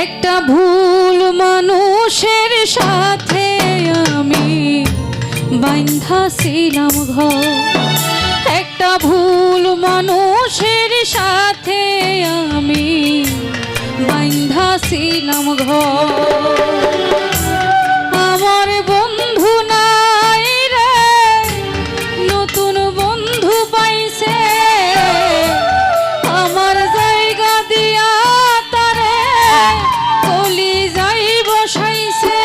একটা ভুল মানুষের সাথে আমি বাঁধা ছিলাম ঘর, একটা ভুল মানুষের সাথে আমি বাঁধা ছিলাম ঘর। আমার বন্ধু নাই রে, নতুন বন্ধু পাইছে, আমার জায়গা দিয়া তারে কলি যাই বসাইছে।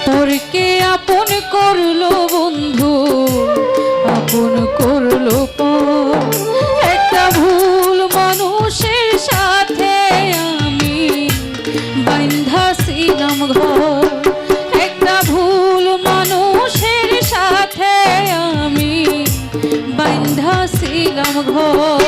তোরকে আপন করলো বন্ধু, আপন করলো পর, একটা ভুল মানুষের সাথে আমি বাঁধা ছিলাম ঘর, একটা ভুল মানুষের সাথে আমি বাঁধা ছিলাম ঘর।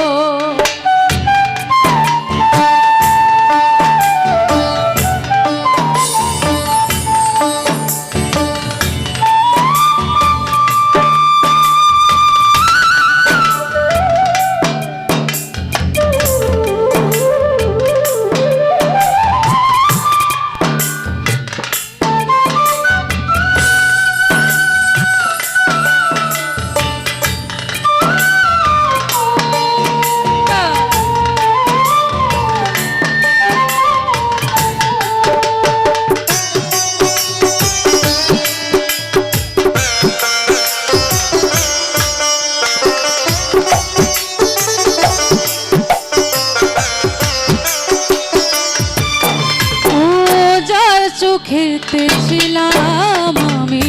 চোখেতে ছিলাম আমি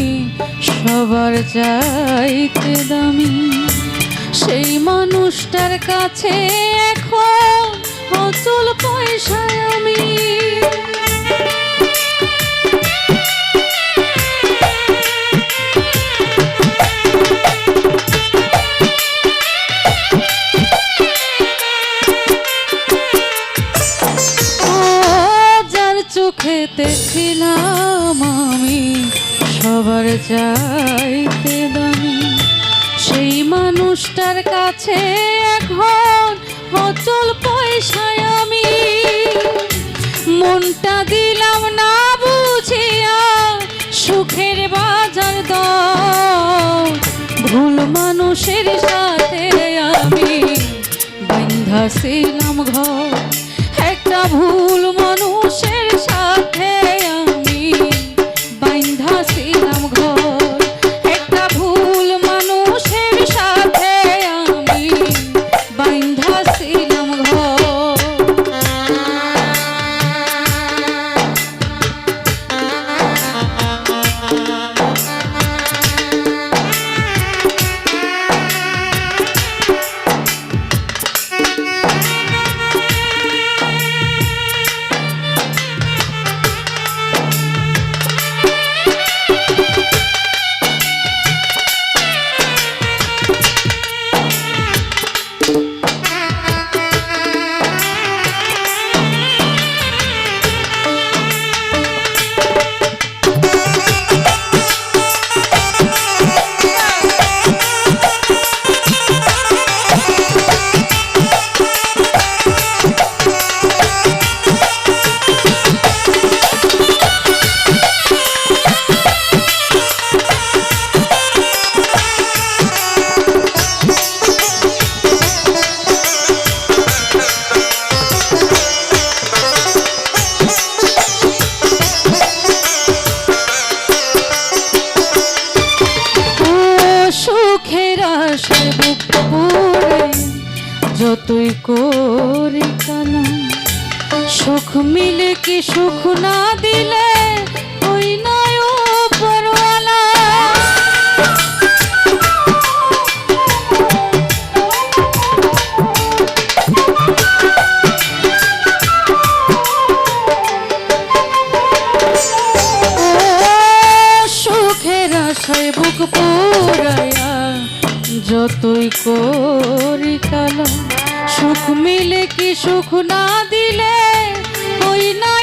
সবার চাইতে দামি, সেই মানুষটার কাছে এখন অচল পয়সায় আমি। চোখেতে ছিলাম আমি সবার চাইতে দামি, সেই মানুষটার কাছে এখন অচল পয়সায় আমি। মনটা দিলাম না বুঝিয়া সুখের বাজার দর, ভুল মানুষের সাথে আমি বাঁধা ছিলাম ঘর, একটা ভুল মানুষের সাথে আমি বাঁধা ছিলাম ঘর, একটা ভুল মানুষের সাথে আমি বাঁধা ছিলাম ঘর। যতই করি কালাম, সুখ মিলে কি সুখ না দিলে ওই নয় উপরওয়ালা। সুখের আশায় বুক পোড়ায়া যতই করি কালাম, সুখ মিলে কি সুখ না দিলে ওই না